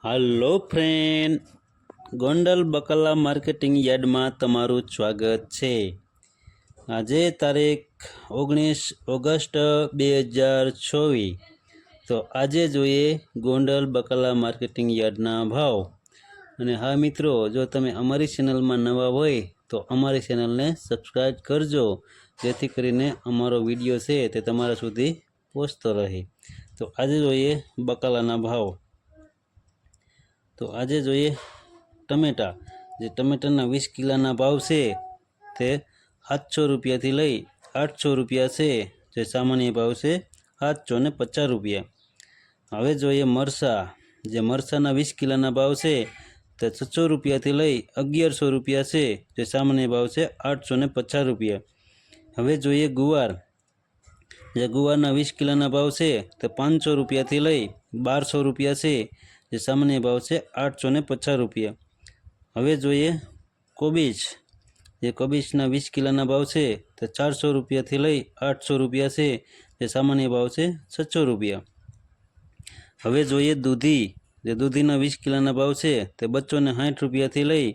હાલો friend, Gondal બકલા marketing યાર્ડમાં તમારું સ્વાગત છે। આજે તારીખ 19 ઓગસ્ટ 2024। તો આજે જોઈએ ગોંડલ બકલા માર્કેટિંગ યાર્ડના ભાવ। અને હા મિત્રો, જો તમે અમારી ચેનલમાં નવા હોય તો અમારી ચેનલને સબસ્ક્રાઈબ કરજો, જેથી કરીને અમારો વિડીયો છે તે તમારા સુધી પહોંચતો રહે। તો આજે જોઈએ બકાલાના ભાવ। તો આજે જોઈએ ટમેટા। જે ટમેટાના 20 કિલોના ભાવ છે તે 700 રૂપિયાથી લઈ 800 રૂપિયા છે, જે સામાન્ય ભાવ છે 750 રૂપિયા। હવે જોઈએ મરચાં। જે મરચાંના 20 કિલોના ભાવ છે તે 600 રૂપિયાથી લઈ 1100 રૂપિયા છે, જે સામાન્ય ભાવ છે 850 રૂપિયા। હવે જોઈએ ગુવાર। જે ગુવારના 20 કિલોના ભાવ છે તે 500 રૂપિયાથી લઈ 1200 રૂપિયા છે, જે સામાન્ય ભાવ છે 850 રૂપિયા। હવે જોઈએ કોબીજ। જે કોબીજના 20 કિલોના ભાવ છે તે 400 રૂપિયાથી લઈ 800 રૂપિયા છે, જે સામાન્ય ભાવ છે 600 રૂપિયા। હવે જોઈએ દૂધી। જે દૂધીના 20 કિલોના ભાવ છે તે 260 રૂપિયાથી લઈ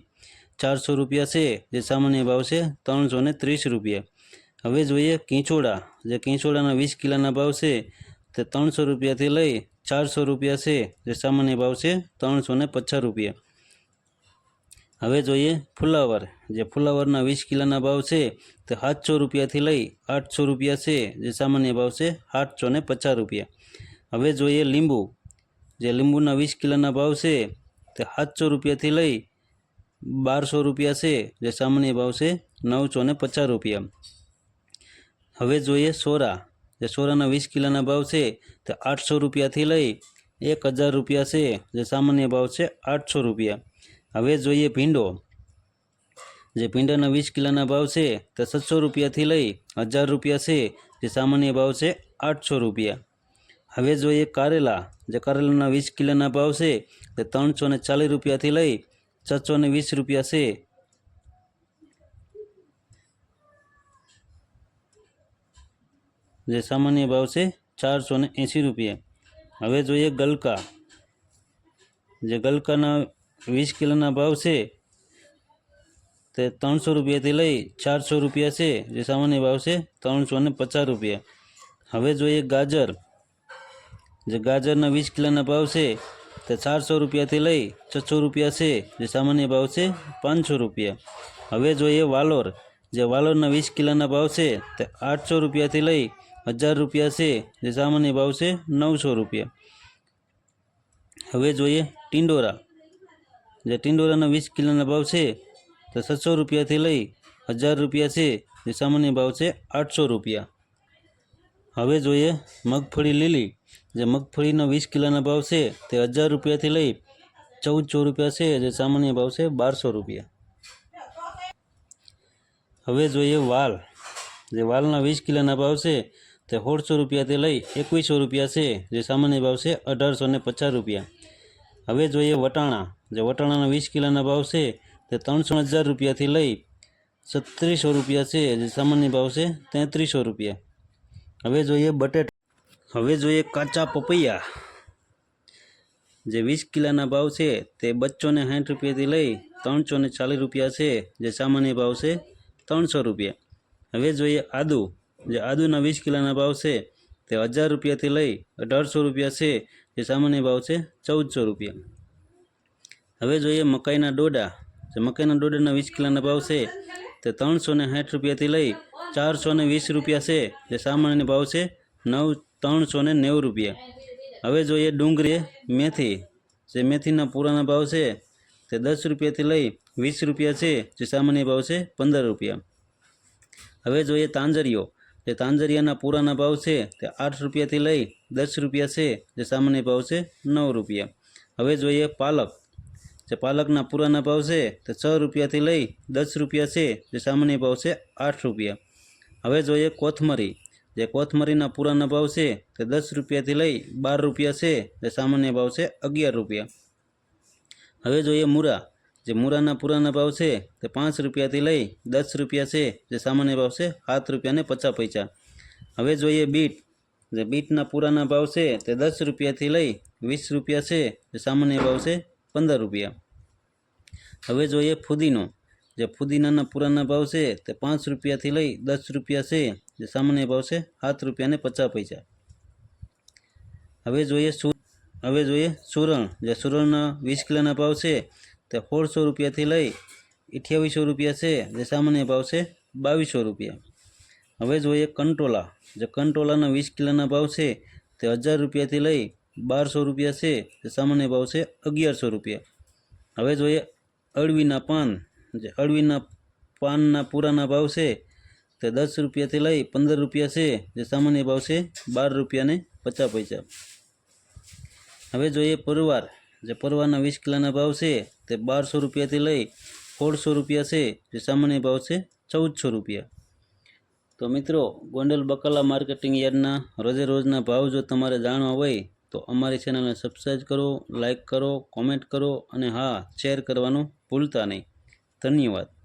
400 રૂપિયા છે, જે સામાન્ય ભાવ છે 330 રૂપિયા। હવે જોઈએ કીંચોડા। જે કીંચોડાના 20 કિલોના ભાવ છે તે 300 રૂપિયાથી લઈ 400 રૂપિયા છે, જે સામાન્ય ભાવ છે 350 રૂપિયા। હવે જોઈએ ફુલાવર। જે ફુલાવરના 20 કિલોના ભાવ છે તે 700 રૂપિયાથી લઈ 800 રૂપિયા છે, જે સામાન્ય ભાવ છે 850 રૂપિયા। હવે જોઈએ લીંબુ। જે લીંબુના 20 કિલોના ભાવ છે તે 700 રૂપિયાથી લઈ 1200 રૂપિયા છે, જે સામાન્ય ભાવ છે 950 રૂપિયા। હવે જોઈએ સોરા। જે સોરાના 20 કિલોના ભાવ છે તે 800 રૂપિયાથી લઈ 1000 રૂપિયા છે, જે સામાન્ય ભાવ છે 800 રૂપિયા। હવે જોઈએ ભીંડો। જે ભીંડાના 20 કિલોના ભાવ છે તે 700 રૂપિયાથી લઈ 1000 રૂપિયા છે, જે સામાન્ય ભાવ છે 800 રૂપિયા। હવે જોઈએ કારેલા। જે કારેલાના 20 કિલોના ભાવ છે તે 340 રૂપિયાથી લઈ 620 રૂપિયા છે, જે સામાન્ય ભાવ છે 480 રૂપિયા। હવે જોઈએ ગલકા। જે ગલકાના 20 કિલોના ભાવ છે તે 300 રૂપિયાથી લઈ 400 રૂપિયા છે, જે સામાન્ય ભાવ છે 350 રૂપિયા। હવે જોઈએ ગાજર। જે ગાજરના 20 કિલોના ભાવ છે તે 400 રૂપિયાથી લઈ 600 રૂપિયા છે, જે સામાન્ય ભાવ છે 500 રૂપિયા। હવે જોઈએ વાલોર। જે વાલોરના 20 કિલોના ભાવ છે તે 800 રૂપિયાથી લઈ 1000 રૂપિયા છે, જે સામાન્ય ભાવ છે 900 રૂપિયા। હવે જોઈએ ટિંડોરા। જે ટિંડોરાના 20 કિલોના ભાવ છે તે 600 રૂપિયાથી લઈ 1000 રૂપિયા છે, જે સામાન્ય ભાવ છે 800 રૂપિયા। હવે જોઈએ મગફળી લીલી। જે મગફળીના 20 કિલોના ભાવ છે તે 1000 રૂપિયાથી લઈ 1400 રૂપિયા છે, જે સામાન્ય ભાવ છે 1200 રૂપિયા। હવે જોઈએ વાલ। જે વાલના 20 કિલોના ભાવ છે તે 1600 રૂપિયાથી લઈ 2100 રૂપિયા છે, જે સામાન્ય ભાવ છે 1850 રૂપિયા। હવે જોઈએ વટાણા। જે વટાણાના 20 કિલોના ભાવ છે તે 300,000 રૂપિયાથી લઈ 3700 રૂપિયા છે, જે સામાન્ય ભાવ છે 3300 રૂપિયા। હવે જોઈએ બટેટા। હવે જોઈએ કાચા પપૈયા। જે 20 કિલોના ભાવ છે તે 260 રૂપિયાથી લઈ 340 રૂપિયા છે, જે સામાન્ય ભાવ છે 300 રૂપિયા। હવે જોઈએ આદુ। જે આદુના 20 કિલોના ભાવ છે તે 1000 રૂપિયાથી લઈ 1800 રૂપિયા છે, જે સામાન્ય ભાવ છે 1400 રૂપિયા। હવે જોઈએ મકાઈના ડોડા। જે મકાઈના ડોડાના 20 કિલોના ભાવ છે તે 360 રૂપિયાથી લઈ 420 રૂપિયા છે, જે સામાન્ય ભાવ છે 390 રૂપિયા। હવે જોઈએ ડુંગળી મેથી। જે મેથીના પૂરાના ભાવ છે તે 10 રૂપિયાથી લઈ 20 રૂપિયા છે, જે સામાન્ય ભાવ છે 15 રૂપિયા। હવે જોઈએ તાંજરીઓ। જે તાંજરિયાના પૂરાના ભાવ છે તે 8 રૂપિયાથી લઈ 10 રૂપિયા છે, જે સામાન્ય ભાવ છે 9 રૂપિયા। હવે જોઈએ પાલક। જે પાલકના પૂરાના ભાવ છે તે 6 રૂપિયાથી લઈ 10 રૂપિયા છે, જે સામાન્ય ભાવ છે 8 રૂપિયા। હવે જોઈએ કોથમરી। જે કોથમરીના પૂરાના ભાવ છે તે 10 રૂપિયાથી લઈ 12 રૂપિયા છે, જે સામાન્ય ભાવ છે 11 રૂપિયા। હવે જોઈએ મૂરા। જે મૂરાના પૂરાના ભાવ છે તે 5 રૂપિયાથી લઈ 10 રૂપિયા છે, જે સામાન્ય ભાવ છે 7 રૂપિયા ને 50 પૈસા। હવે જોઈએ બીટ। જે બીટના પૂરાના ભાવ છે તે 10 રૂપિયાથી લઈ 20 રૂપિયા છે, જે સામાન્ય ભાવ છે 15 રૂપિયા. હવે જોઈએ ફુદીનો. જે ફુદીનાના પૂરાના ભાવ છે તે 5 રૂપિયાથી લઈ 10 રૂપિયા છે, જે સામાન્ય ભાવ છે 7 રૂપિયા ને 50 પૈસા. હવે જોઈએ સુરણ. જે સુરણના 20 કિલોના ભાવ છે તે 1600 રૂપિયાથી લઈ 2800 રૂપિયા છે, જે સામાન્ય ભાવ છે 2200 રૂપિયા. હવે જોઈએ કંટોલા. જે કંટોલાના 20 કિલોના ભાવ છે તે 1000 રૂપિયાથી લઈ 1200 રૂપિયા છે, જે સામાન્ય ભાવ છે 1100 રૂપિયા. હવે જોઈએ અળવીના પાન. જે અળવીના પાનના પૂરાના ભાવ છે તે 10 રૂપિયાથી લઈ 15 રૂપિયા છે, જે સામાન્ય ભાવ છે 12 રૂપિયા ને 50 પૈસા. હવે જોઈએ પરવાર. જે પરવારના 20 કિલોના ભાવ છે તે 1200 રૂપિયાથી લઈ 1600 રૂપિયા છે, જે સામાન્ય ભાવ છે 1400 રૂપિયા. તો મિત્રો, ગોંડલ બકાલા માર્કેટિંગ યાર્ડના રોજે રોજના ભાવ જો તમારે જાણવા હોય તો અમારી ચેનલને સબસ્ક્રાઈબ કરો, લાઇક કરો, કોમેન્ટ કરો અને હા, શેર કરવાનું ભૂલતા નહીં. ધન્યવાદ.